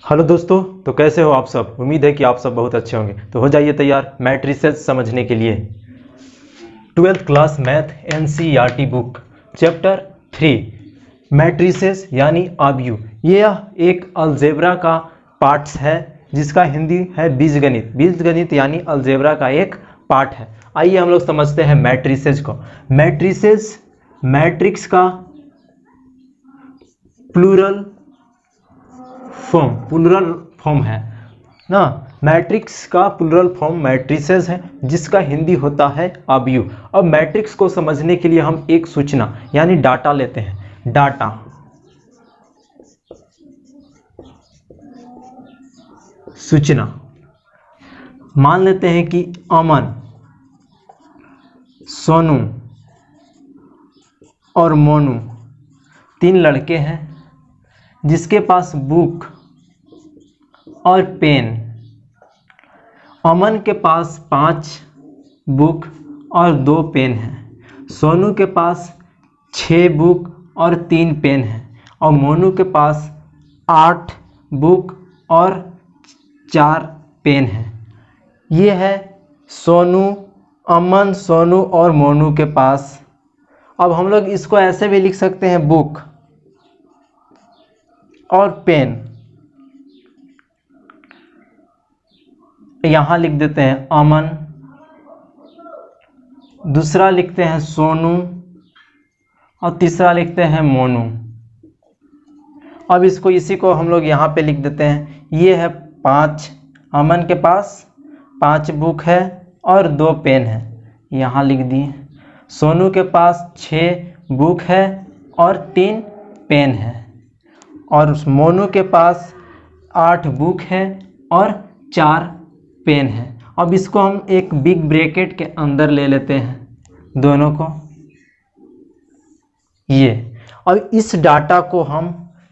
Hello दोस्तों, तो कैसे हो आप सब। उम्मीद है कि आप सब बहुत अच्छे होंगे। तो हो जाइए तैयार मैट्रिसेस समझने के लिए। 12th class math NCERT book chapter 3 matrices यानी आव्यूह। यह एक अलजेब्रा का पार्ट्स है जिसका हिंदी है बीजगणित। बीजगणित यानी अलजेब्रा का एक पार्ट है। आइए हम लोग समझते हैं मैट्रिसेस को। मैट्रिसेस मैट्रिक्स का प्लूरल फॉर्म है ना। मैट्रिक्स का प्लूरल फॉर्म मैट्रिसेस है जिसका हिंदी होता है आव्यूह। अब मैट्रिक्स को समझने के लिए हम एक सूचना यानी डाटा लेते हैं। डाटा सूचना मान लेते हैं कि अमन, सोनू और मोनू 3 लड़के हैं जिसके पास बुक और पेन। अमन के पास 5 बुक और 2 पेन हैं। सोनू के पास 6 बुक और 3 पेन हैं और मोनू के पास 8 बुक और 4 पेन हैं। ये है अमन, सोनू और मोनू के पास। अब हम लोग इसको ऐसे भी लिख सकते हैं, बुक और पेन। यहाँ लिख देते हैं अमन, दूसरा लिखते हैं सोनू और तीसरा लिखते हैं मोनू। अब इसी को हम लोग यहाँ पे लिख देते हैं। ये है 5, अमन के पास 5 बुक है और 2 पेन है, यहाँ लिख दिए। सोनू के पास 6 बुक है और 3 पेन है और मोनू के पास 8 बुक है और 4 पेन है। अब इसको हम एक बिग ब्रैकेट के अंदर ले लेते हैं दोनों को, ये। और इस डाटा को हम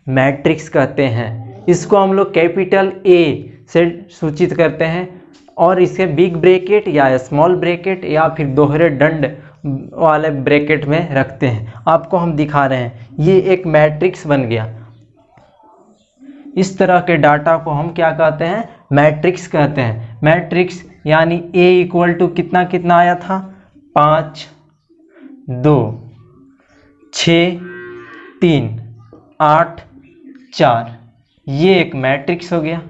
मैट्रिक्स कहते हैं। इसको हम लोग कैपिटल ए से सूचित करते हैं और इसे बिग ब्रैकेट या स्मॉल ब्रैकेट या फिर दोहरे दंड वाले ब्रैकेट में रखते हैं। आपको हम दिखा रहे हैं, ये एक मैट्रिक्स बन गया। इस तरह के डाटा को हम क्या कहते हैं, मैट्रिक्स कहते हैं। मैट्रिक्स यानी ए इक्वल टू कितना कितना आया था, 5 2 6 3 8 4, ये एक मैट्रिक्स हो गया।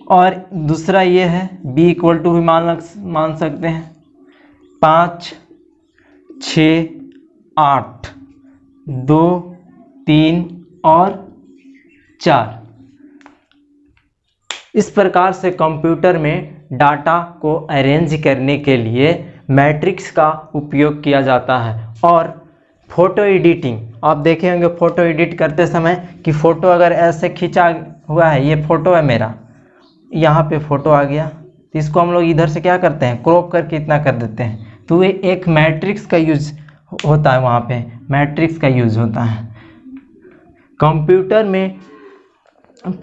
और दूसरा ये है बी इक्वल टू भी मान सकते हैं, 5 6 8 2 3 और 4। इस प्रकार से कंप्यूटर में डाटा को अरेंज करने के लिए मैट्रिक्स का उपयोग किया जाता है। और फोटो एडिटिंग, आप देखे होंगे फोटो एडिट करते समय कि फ़ोटो अगर ऐसे खींचा हुआ है, ये फ़ोटो है मेरा, यहाँ पे फ़ोटो आ गया, तो इसको हम लोग इधर से क्या करते हैं, क्रॉप करके इतना कर देते हैं। तो ये एक मैट्रिक्स का यूज होता है, वहाँ पे मैट्रिक्स का यूज होता है।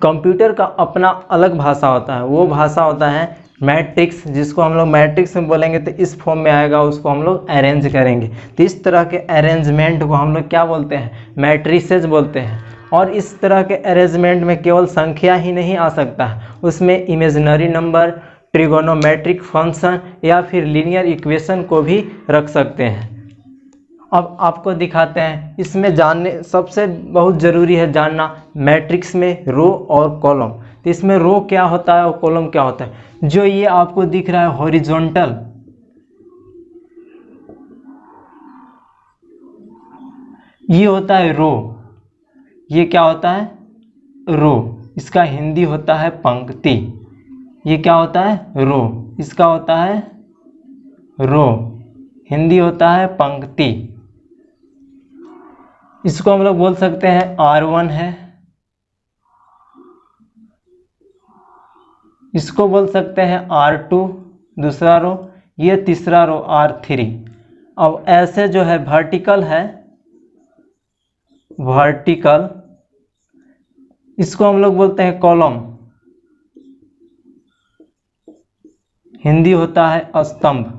कंप्यूटर का अपना अलग भाषा होता है, वो भाषा होता है मैट्रिक्स, जिसको हम लोग मैट्रिक्स में बोलेंगे तो इस फॉर्म में आएगा, उसको हम लोग अरेंज करेंगे। तो इस तरह के अरेंजमेंट को हम लोग क्या बोलते हैं, मैट्रिसेस बोलते हैं। और इस तरह के अरेंजमेंट में केवल संख्या ही नहीं आ सकता है, उसमें इमेजिनरी नंबर, ट्रिगोनोमेट्रिक फंक्शन या फिर लीनियर इक्वेशन को भी रख सकते हैं। अब आपको दिखाते हैं, इसमें जानने सबसे बहुत ज़रूरी है जानना मैट्रिक्स में रो और कॉलम। तो इसमें रो क्या होता है और कॉलम क्या होता है। जो ये आपको दिख रहा है हॉरिजॉन्टल, ये होता है रो। ये क्या होता है, रो। इसका हिंदी होता है पंक्ति। ये क्या होता है, रो। इसका होता है रो, हिंदी होता है पंक्ति। इसको हम लोग बोल सकते हैं R1 है, इसको बोल सकते हैं R2 दूसरा रो, ये तीसरा रो R3। अब ऐसे जो है वर्टिकल है, वर्टिकल, इसको हम लोग बोलते हैं कॉलम, हिंदी होता है स्तंभ।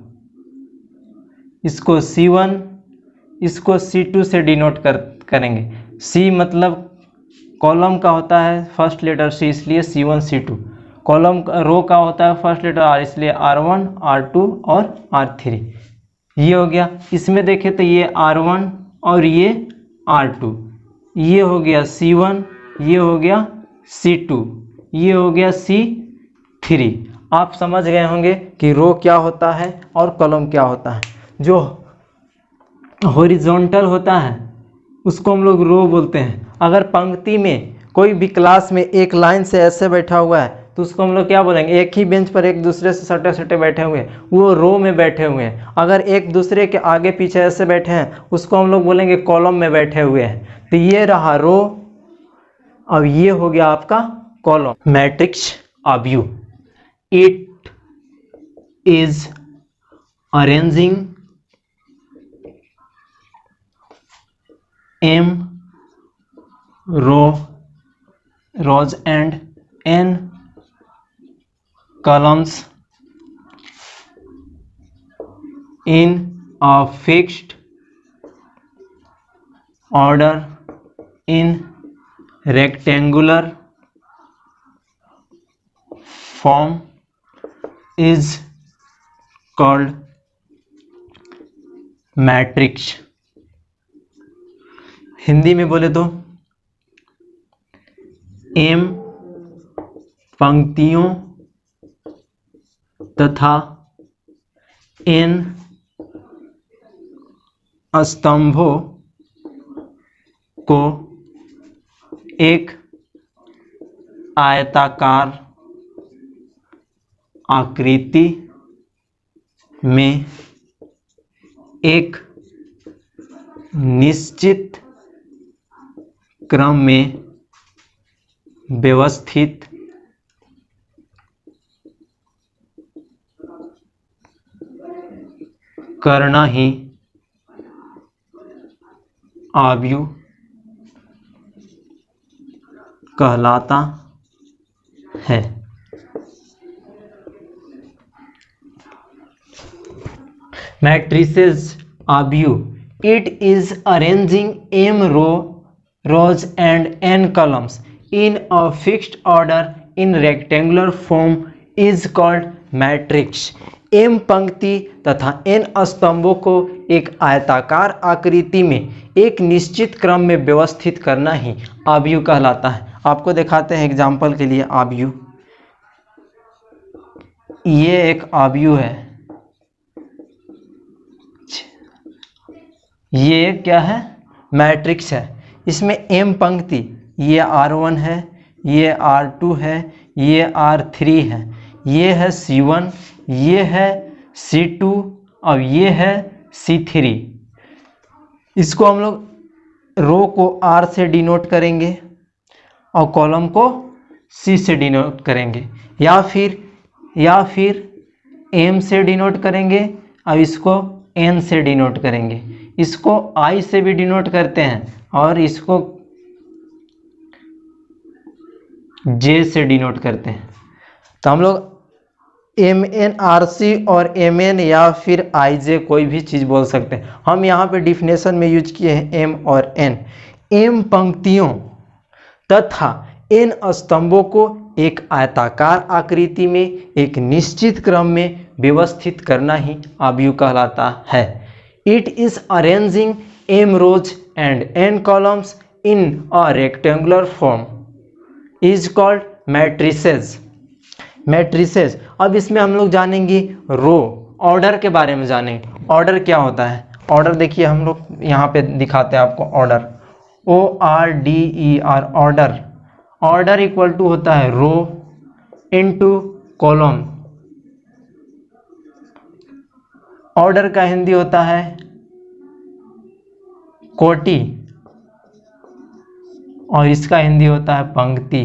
इसको C1, इसको C2 से डिनोट करेंगे। C मतलब कॉलम का होता है फर्स्ट लेटर C इसलिए C1 C2, कॉलम रो का होता है फर्स्ट लेटर R इसलिए R1 R2 और R3। ये हो गया। इसमें देखें तो ये R1 और ये R2, ये हो गया C1, ये हो गया C2, ये हो गया C3। आप समझ गए होंगे कि रो क्या होता है और कॉलम क्या होता है। जो हॉरिजॉन्टल होता है उसको हम लोग रो बोलते हैं। अगर पंक्ति में कोई भी क्लास में एक लाइन से ऐसे बैठा हुआ है तो उसको हम लोग क्या बोलेंगे, एक ही बेंच पर एक दूसरे से सटे सटे बैठे हुए हैं, वो रो में बैठे हुए हैं। अगर एक दूसरे के आगे पीछे ऐसे बैठे हैं उसको हम लोग बोलेंगे कॉलम में बैठे हुए हैं। तो ये रहा रो, अब ये हो गया आपका कॉलम। मैट्रिक्स ऑब्यू, it is arranging M rows and N columns in a fixed order in rectangular form is called matrix। Hindi में बोले तो M पंक्तियों तथा N स्तंभों को एक आयताकार आकृति में एक निश्चित क्रम में व्यवस्थित करना ही ऑब्यू कहलाता है। मैट्रिसेस ऑब्यू, it is arranging M rows and N columns in a fixed order in rectangular form is called matrix। M पंक्ति तथा N स्तंभों को एक आयताकार आकृति में एक निश्चित क्रम में व्यवस्थित करना ही ऑब्यू कहलाता है। आपको दिखाते हैं एग्जाम्पल के लिए ऑब्यू। ये एक ऑब्यू है, ये क्या है, मैट्रिक्स है। इसमें M पंक्ति, ये R1 है, ये R2 है, ये R3 है, ये है C1, ये है C2 और ये है C3। इसको हम लोग रो को R से डिनोट करेंगे और कॉलम को C से डिनोट करेंगे, या फिर M से डिनोट करेंगे और इसको N से डिनोट करेंगे। इसको I से भी डिनोट करते हैं और इसको J से डिनोट करते हैं। तो हम लोग MNRC और MN या फिर IJ कोई भी चीज़ बोल सकते हैं। हम यहाँ पे डिफिनेशन में यूज किए हैं M और N। M पंक्तियों तथा N स्तंभों को एक आयताकार आकृति में एक निश्चित क्रम में व्यवस्थित करना ही ऑब्यू कहलाता है। It is arranging M rows and N columns in a rectangular form is called matrices। Matrices. अब इसमें हम लोग जानेंगे रो, ऑर्डर के बारे में जानेंगे। ऑर्डर क्या होता है, ऑर्डर देखिए हम लोग यहाँ पे दिखाते हैं आपको order, ORDER order. Order equal to होता है रो इनटू कॉलम। ऑर्डर का हिंदी होता है कोटि और इसका हिंदी होता है पंक्ति।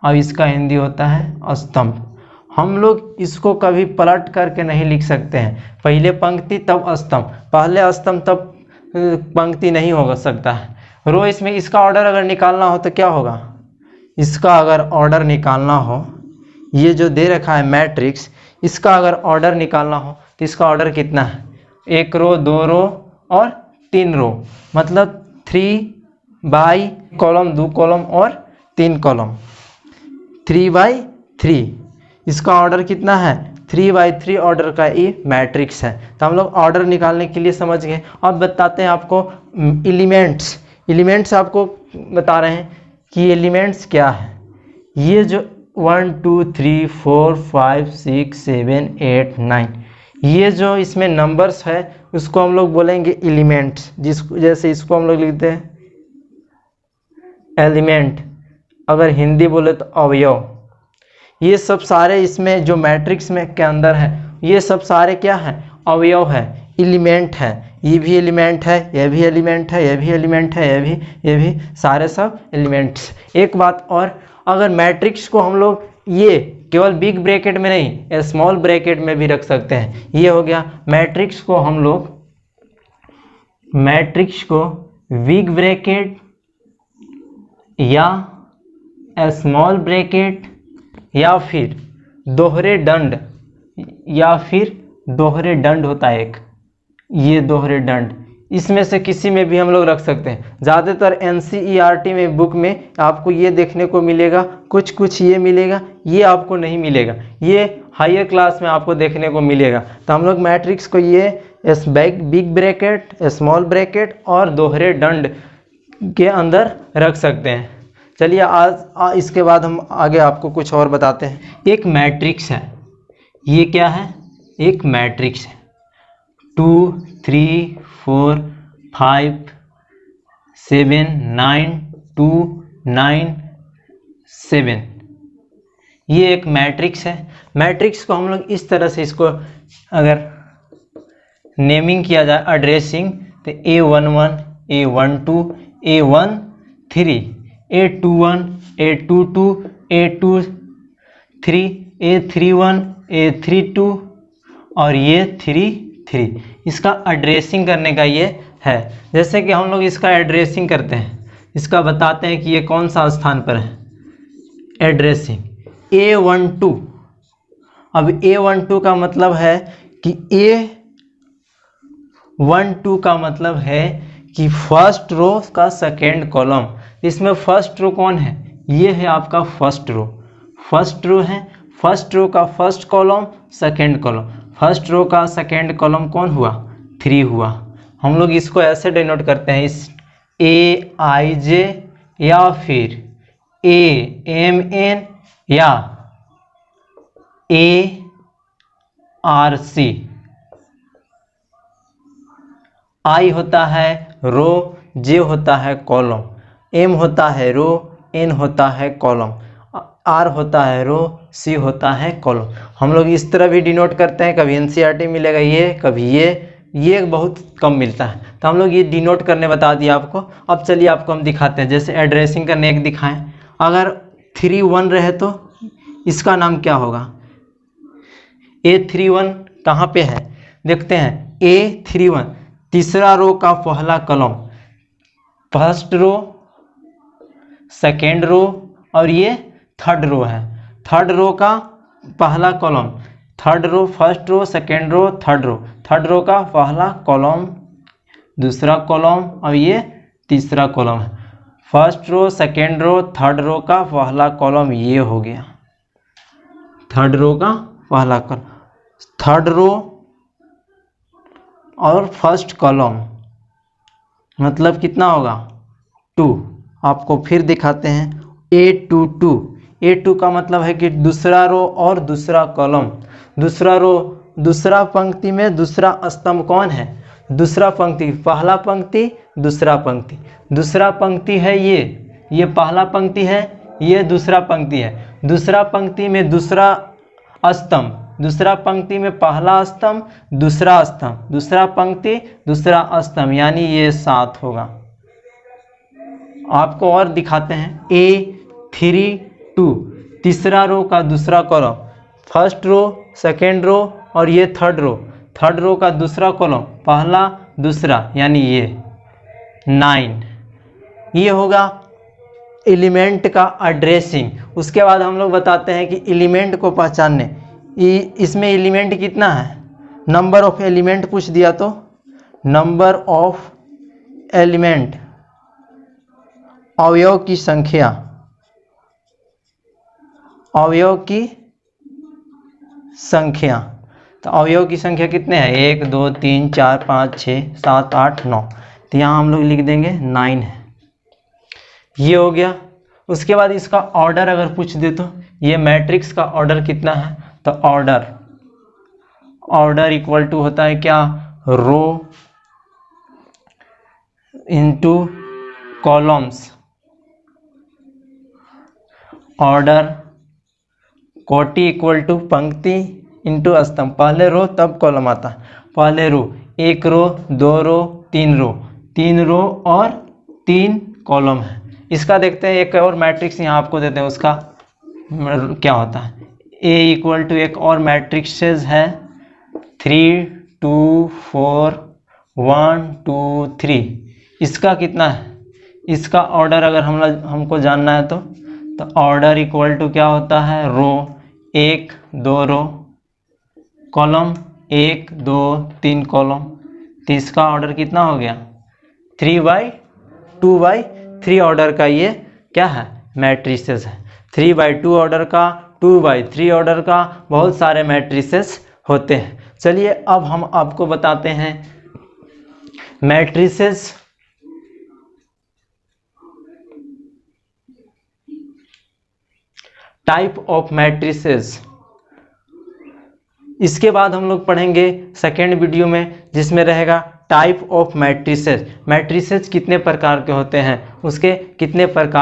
और इसका हिंदी होता है स्तंभ। हम लोग इसको कभी पलट करके नहीं लिख सकते हैं, पहले पंक्ति तब स्तंभ, पहले स्तंभ तब पंक्ति नहीं हो सकता है। रो इसमें इसका ऑर्डर अगर निकालना हो तो क्या होगा, इसका अगर ऑर्डर निकालना हो, ये जो दे रखा है मैट्रिक्स, इसका अगर ऑर्डर निकालना हो तो इसका ऑर्डर कितना है, 1 रो 2 रो और 3 रो, मतलब 3 बाई कॉलम 2 कॉलम और 3 कॉलम 3/3। इसका ऑर्डर कितना है 3/3 ऑर्डर का ये मैट्रिक्स है। तो हम लोग ऑर्डर निकालने के लिए समझ गए। अब बताते हैं आपको एलिमेंट्स आपको बता रहे हैं कि एलिमेंट्स क्या है। ये जो 1 2 3 4 5 6 7 8 9 ये जो इसमें नंबर्स है उसको हम लोग बोलेंगे एलिमेंट्स। जिसको जैसे इसको हम लोग लिखते हैं एलिमेंट, अगर हिंदी बोले तो अवयव। ये सब सारे इसमें जो मैट्रिक्स में के अंदर है ये सब सारे क्या है अवयव है, एलिमेंट है। ये भी एलिमेंट है, ये भी एलिमेंट है, ये भी एलिमेंट है, ये भी सारे सब एलिमेंट्स। एक बात और, अगर मैट्रिक्स को हम लोग ये केवल बिग ब्रैकेट में नहीं स्मॉल ब्रैकेट में भी रख सकते हैं। ये हो गया मैट्रिक्स को हम लोग बिग ब्रैकेट या स्मॉल ब्रैकेट या फिर दोहरे दंड होता है एक, ये दोहरे दंड, इसमें से किसी में भी हम लोग रख सकते हैं। ज़्यादातर NCERT में बुक में आपको ये देखने को मिलेगा, कुछ ये मिलेगा, ये आपको नहीं मिलेगा, ये हायर क्लास में आपको देखने को मिलेगा। तो हम लोग मैट्रिक्स को ये बिग ब्रैकेट, स्मॉल ब्रैकेट और दोहरे दंड के अंदर रख सकते हैं। चलिए आज इसके बाद हम आगे आपको कुछ और बताते हैं। एक मैट्रिक्स है, ये क्या है एक मैट्रिक्स है 2 3 4 5 7 9 2 9 7, ये एक मैट्रिक्स है। मैट्रिक्स को हम लोग इस तरह से इसको अगर नेमिंग किया जाए एड्रेसिंग तो A11 A12 A13 A21 A22 A23 A31 A32 और ये 33। इसका एड्रेसिंग करने का ये है। जैसे कि हम लोग इसका एड्रेसिंग करते हैं, इसका बताते हैं कि ये कौन सा स्थान पर है। एड्रेसिंग A12, अब A12 का मतलब है कि A12 का मतलब है कि फर्स्ट रो का सेकेंड कॉलम। इसमें फर्स्ट रो कौन है, ये है आपका फर्स्ट रो है। फर्स्ट रो का first column second column, first row का सेकेंड कॉलम कौन हुआ 3 हुआ। हम लोग इसको ऐसे डिनोट करते हैं, इस AIJ या फिर AMN या ARC। I होता है रो, J होता है कॉलम, M होता है रो, N होता है कॉलम, R होता है रो, C होता है कॉलम। हम लोग इस तरह भी डिनोट करते हैं, कभी NCERT मिलेगा ये, कभी ये बहुत कम मिलता है। तो हम लोग ये डिनोट करने बता दिया आपको। अब चलिए आपको हम दिखाते हैं, जैसे एड्रेसिंग करने एक दिखाएं। अगर 3 1 रहे तो इसका नाम क्या होगा। A31 कहाँ पे है देखते हैं, A31 तीसरा रो का पहला column, first row second row और ये थर्ड रो है। थर्ड रो का पहला column, third row first row second row third row का पहला कॉलम, दूसरा कॉलम और ये तीसरा कॉलम है। First row second row third row का पहला कॉलम ये हो गया, थर्ड रो का पहला कॉलम, थर्ड रो और फर्स्ट कॉलम मतलब कितना होगा 2। आपको फिर दिखाते हैं A22 का मतलब है कि दूसरा रो और दूसरा कॉलम। दूसरा रो, दूसरा पंक्ति में दूसरा स्तंभ कौन है, दूसरा पंक्ति, पहला पंक्ति दूसरा पंक्ति, दूसरा पंक्ति है ये पहला पंक्ति है, ये दूसरा पंक्ति है। दूसरा पंक्ति में दूसरा स्तंभ, दूसरा पंक्ति में पहला स्तंभ दूसरा स्तंभ, दूसरा पंक्ति दूसरा स्तंभ, यानी ये 7 होगा। आपको और दिखाते हैं A32 तीसरा रो का दूसरा column, first row second row और ये थर्ड रो का दूसरा कॉलम, पहला दूसरा, यानी ये 9। ये होगा एलिमेंट का एड्रेसिंग। उसके बाद हम लोग बताते हैं कि एलिमेंट को पहचानने, इसमें एलिमेंट कितना है, नंबर ऑफ एलिमेंट पूछ दिया तो नंबर ऑफ एलिमेंट अवयव की संख्या, अवयव की संख्या, तो अवयव की संख्या कितने हैं? 1 2 3 4 5 6 7 8 9, तो यहाँ हम लोग लिख देंगे 9 है। ये हो गया। उसके बाद इसका ऑर्डर अगर पूछ दे तो ये मैट्रिक्स का ऑर्डर कितना है? तो ऑर्डर इक्वल टू होता है क्या? Rho into columns. ऑर्डर कोटि इक्वल टू पंक्ति इंटू स्तंभ। पहले रो तब कॉलम आता है। पहले रो, 1 रो 2 रो 3 रो, 3 रो और 3 कॉलम है। इसका देखते हैं एक और मैट्रिक्स यहाँ आपको देते हैं, उसका क्या होता है। ए इक्वल टू एक और मैट्रिक्सेस है 3 2 4 1 2 3। इसका कितना है? इसका ऑर्डर अगर हमको जानना है तो ऑर्डर इक्वल टू क्या होता है? रो 1 2 रो, कॉलम 1 2 3 कॉलम। तो इसका ऑर्डर कितना हो गया? 3/2/3 ऑर्डर का ये क्या है? मैट्रिसेस है। 3/2 ऑर्डर का, 2/3 ऑर्डर का, बहुत सारे मैट्रिसेस होते हैं। चलिए अब हम आपको बताते हैं मैट्रिसेस टाइप ऑफ मैट्रिसेस। इसके बाद हम लोग पढ़ेंगे सेकेंड वीडियो में, जिसमें रहेगा टाइप ऑफ मैट्रिसेस। मैट्रिसेस कितने प्रकार के होते हैं, उसके कितने प्रकार